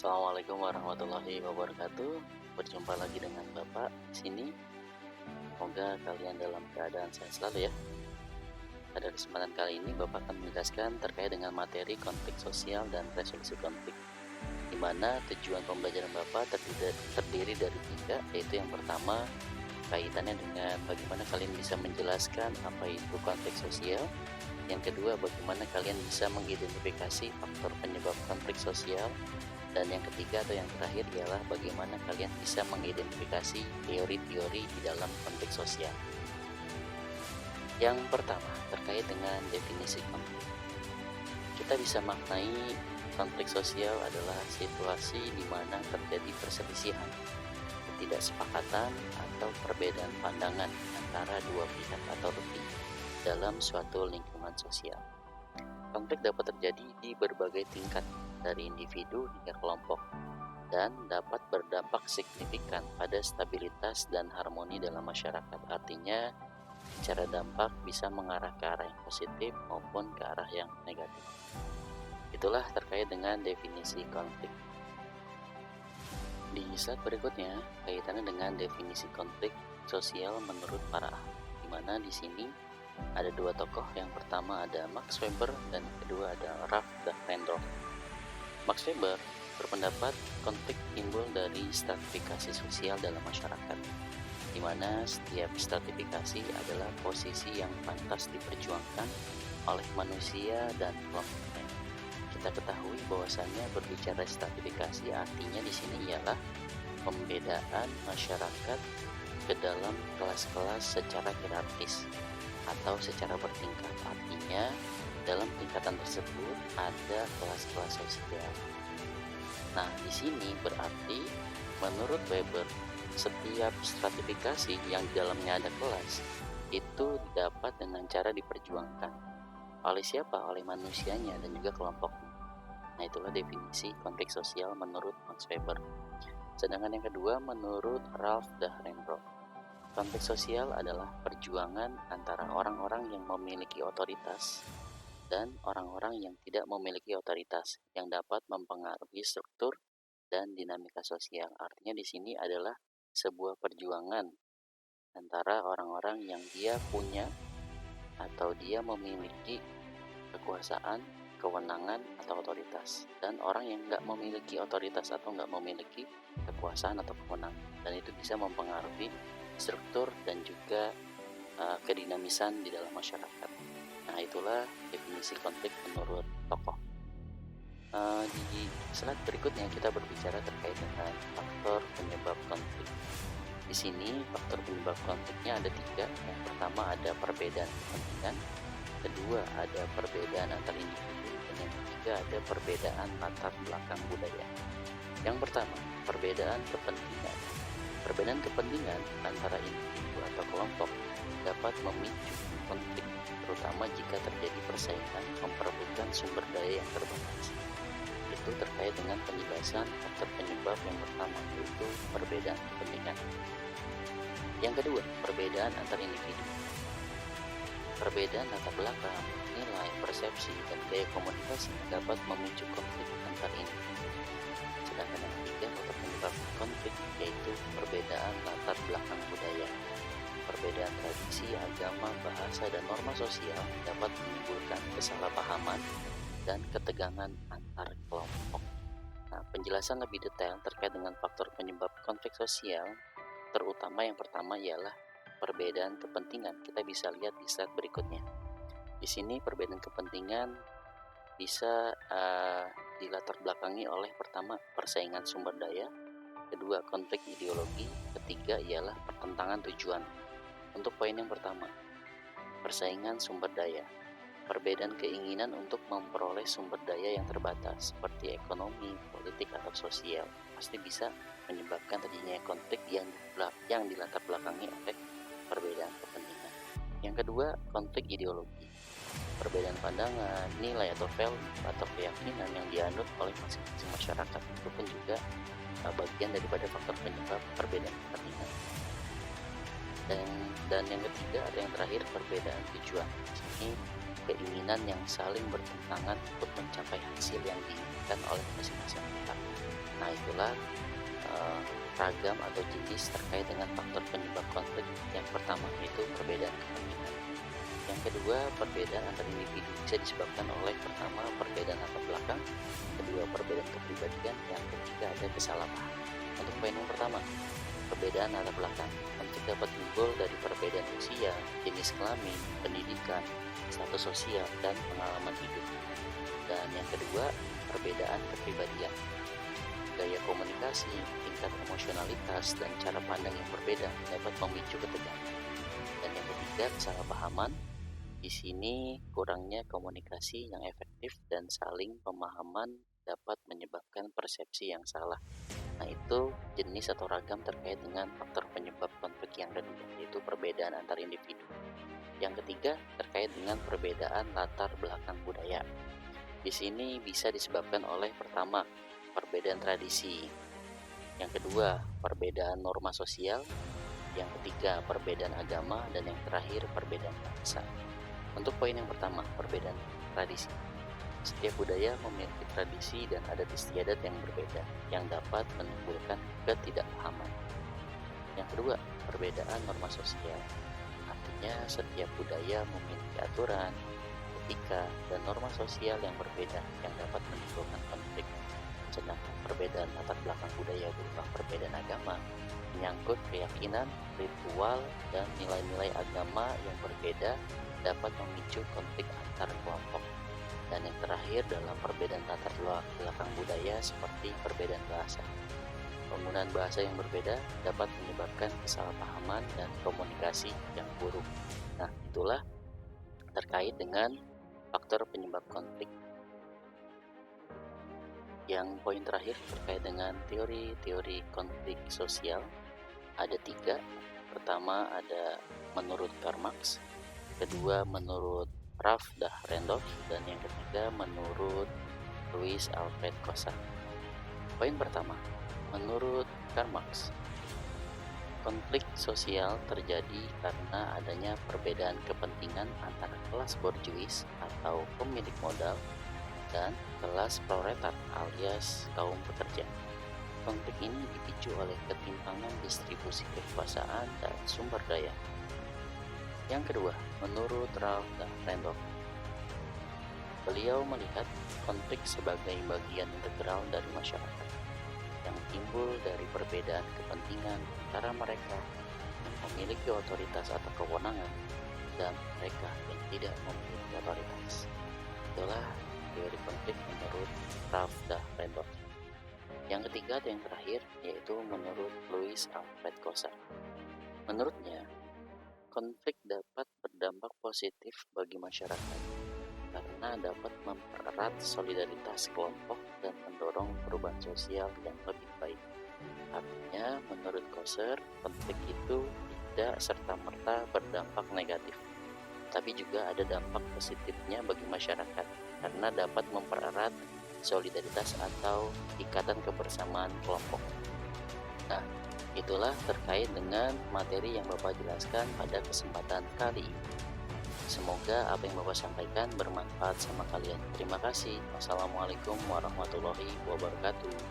Assalamualaikum warahmatullahi wabarakatuh. Berjumpa lagi dengan Bapak di sini. Semoga kalian dalam keadaan sehat selalu ya. Pada kesempatan kali ini Bapak akan menjelaskan terkait dengan materi konflik sosial dan resolusi konflik, di mana tujuan pembelajaran Bapak terdiri dari tiga, yaitu yang pertama kaitannya dengan bagaimana kalian bisa menjelaskan apa itu konflik sosial. Yang kedua, bagaimana kalian bisa mengidentifikasi faktor penyebab konflik sosial. Dan yang ketiga atau yang terakhir ialah bagaimana kalian bisa mengidentifikasi teori-teori di dalam konflik sosial. Yang pertama, terkait dengan definisi konflik. Kita bisa maknai konflik sosial adalah situasi di mana terjadi perselisihan, ketidaksepakatan, atau perbedaan pandangan antara dua pihak atau lebih dalam suatu lingkungan sosial. Konflik dapat terjadi di berbagai tingkat, dari individu hingga kelompok, dan dapat berdampak signifikan pada stabilitas dan harmoni dalam masyarakat. Artinya, secara dampak bisa mengarah ke arah yang positif maupun ke arah yang negatif. Itulah terkait dengan definisi konflik. Di slide berikutnya, kaitannya dengan definisi konflik sosial menurut para ahli, di mana di sini ada dua tokoh. Yang pertama ada Max Weber dan yang kedua ada Ralph Dahrendorf. Max Weber berpendapat konflik timbul dari stratifikasi sosial dalam masyarakat, di mana setiap stratifikasi adalah posisi yang pantas diperjuangkan oleh manusia dan kelompoknya. Kita ketahui bahwasannya berbicara stratifikasi artinya di sini ialah pembedaan masyarakat ke dalam kelas-kelas secara hierarkis atau secara bertingkat. Artinya dalam tingkatan tersebut ada kelas-kelas sosial. Nah, di sini berarti menurut Weber, setiap stratifikasi yang di dalamnya ada kelas itu dapat dengan cara diperjuangkan oleh siapa? Oleh manusianya dan juga kelompoknya. Nah, itulah definisi konflik sosial menurut Max Weber. Sedangkan yang kedua menurut Ralph Dahrendorf, konflik sosial adalah perjuangan antara orang-orang yang memiliki otoritas dan orang-orang yang tidak memiliki otoritas yang dapat mempengaruhi struktur dan dinamika sosial. Artinya di sini adalah sebuah perjuangan antara orang-orang yang dia punya atau dia memiliki kekuasaan, kewenangan atau otoritas, dan orang yang nggak memiliki otoritas atau nggak memiliki kekuasaan atau kewenangan, dan itu bisa mempengaruhi struktur dan juga kedinamisan di dalam masyarakat. Nah, itulah definisi konflik menurut tokoh. Di slide berikutnya kita berbicara terkait dengan faktor penyebab konflik. Di sini faktor penyebab konfliknya ada tiga. Yang pertama ada perbedaan kepentingan, kedua ada perbedaan antar individu, dan yang ketiga ada perbedaan latar belakang budaya. Yang pertama, perbedaan kepentingan. Perbedaan kepentingan antara individu atau kelompok dapat memicu konflik, terutama jika terjadi persaingan memperebutkan sumber daya yang terbatas. Itu terkait dengan penjelasan faktor penyebab yang pertama, yaitu perbedaan kepentingan. Yang kedua, perbedaan antar individu. Perbedaan latar belakang, nilai, persepsi, dan gaya komunikasi dapat memicu konflik antar individu. Sedangkan yang ketiga, faktor penyebab konflik yaitu perbedaan latar belakang budaya. Perbedaan tradisi, agama, bahasa, dan norma sosial dapat menimbulkan kesalahpahaman dan ketegangan antar kelompok. Nah, penjelasan lebih detail terkait dengan faktor penyebab konflik sosial, terutama yang pertama ialah perbedaan kepentingan. Kita bisa lihat di slide berikutnya. Di sini perbedaan kepentingan bisa dilatar belakangi oleh pertama persaingan sumber daya, kedua konflik ideologi, ketiga ialah pertentangan tujuan. Untuk poin yang pertama, persaingan sumber daya. Perbedaan keinginan untuk memperoleh sumber daya yang terbatas seperti ekonomi, politik, atau sosial pasti bisa menyebabkan terjadinya konflik yang dilatar belakangi oleh perbedaan kepentingan. Yang kedua, konflik ideologi. Perbedaan pandangan, nilai atau value atau keyakinan yang dianut oleh masing-masing masyarakat itu pun juga bagian daripada faktor penyebab perbedaan kepentingan. Dan yang ketiga ada yang terakhir, perbedaan tujuan. Ini keinginan yang saling bertentangan untuk mencapai hasil yang diinginkan oleh masing-masing pihak. Nah, itulah eh, ragam atau jenis terkait dengan faktor penyebab konflik. Yang pertama yaitu perbedaan kepentingan. Yang kedua, perbedaan antar individu bisa disebabkan oleh pertama perbedaan latar belakang, kedua perbedaan kepribadian, yang ketiga ada kesalahpahaman. Untuk poin yang pertama, perbedaan latar belakang. Konflik dapat timbul dari perbedaan usia, jenis kelamin, pendidikan, status sosial, dan pengalaman hidup. Dan yang kedua, perbedaan kepribadian. Gaya komunikasi, tingkat emosionalitas, dan cara pandang yang berbeda dapat memicu ketegangan. Dan yang ketiga, kesalahpahaman. Di sini kurangnya komunikasi yang efektif dan saling pemahaman dapat menyebabkan persepsi yang salah. Nah, itu jenis atau ragam terkait dengan faktor penyebab konflik yang kedua, yaitu perbedaan antar individu. Yang ketiga terkait dengan perbedaan latar belakang budaya. Di sini bisa disebabkan oleh pertama, perbedaan tradisi. Yang kedua, perbedaan norma sosial. Yang ketiga, perbedaan agama. Dan yang terakhir, perbedaan bahasa. Untuk poin yang pertama, perbedaan tradisi. Setiap budaya memiliki tradisi dan adat istiadat yang berbeda, yang dapat menimbulkan ketidakpahaman. Yang kedua, perbedaan norma sosial. Artinya, setiap budaya memiliki aturan, etika, dan norma sosial yang berbeda, yang dapat menimbulkan konflik. Sedangkan perbedaan latar belakang budaya berupa perbedaan agama, menyangkut keyakinan, ritual, dan nilai-nilai agama yang berbeda dapat memicu konflik antar kelompok. Dan yang terakhir dalam perbedaan latar belakang budaya seperti perbedaan bahasa. Penggunaan bahasa yang berbeda dapat menyebabkan kesalahpahaman dan komunikasi yang buruk. Nah, itulah terkait dengan faktor penyebab konflik. Yang poin terakhir terkait dengan teori-teori konflik sosial. Ada 3. Pertama ada menurut Karl Marx, kedua menurut Ralph Dahrendorf, dan yang ketiga menurut Louis Alfred Kosa. Poin pertama, menurut Karl Marx, konflik sosial terjadi karena adanya perbedaan kepentingan antara kelas borjuis atau pemilik modal dan kelas proletar alias kaum pekerja. Konflik ini dipicu oleh ketimpangan distribusi kekuasaan dan sumber daya. Yang kedua, menurut Ralph Dahrendorf, beliau melihat konflik sebagai bagian integral dari masyarakat yang timbul dari perbedaan kepentingan antara mereka yang memiliki otoritas atau kewenangan dan mereka yang tidak memiliki otoritas. Itulah teori konflik menurut Ralph Dahrendorf. Yang ketiga dan yang terakhir yaitu menurut Louis Alfred Kosa. Menurutnya, konflik dapat berdampak positif bagi masyarakat karena dapat mempererat solidaritas kelompok dan mendorong perubahan sosial yang lebih baik. Artinya, menurut Koser, konflik itu tidak serta-merta berdampak negatif, tapi juga ada dampak positifnya bagi masyarakat karena dapat mempererat solidaritas atau ikatan kebersamaan kelompok. Nah, itulah terkait dengan materi yang Bapak jelaskan pada kesempatan kali ini. Semoga apa yang Bapak sampaikan bermanfaat sama kalian. Terima kasih. Wassalamualaikum warahmatullahi wabarakatuh.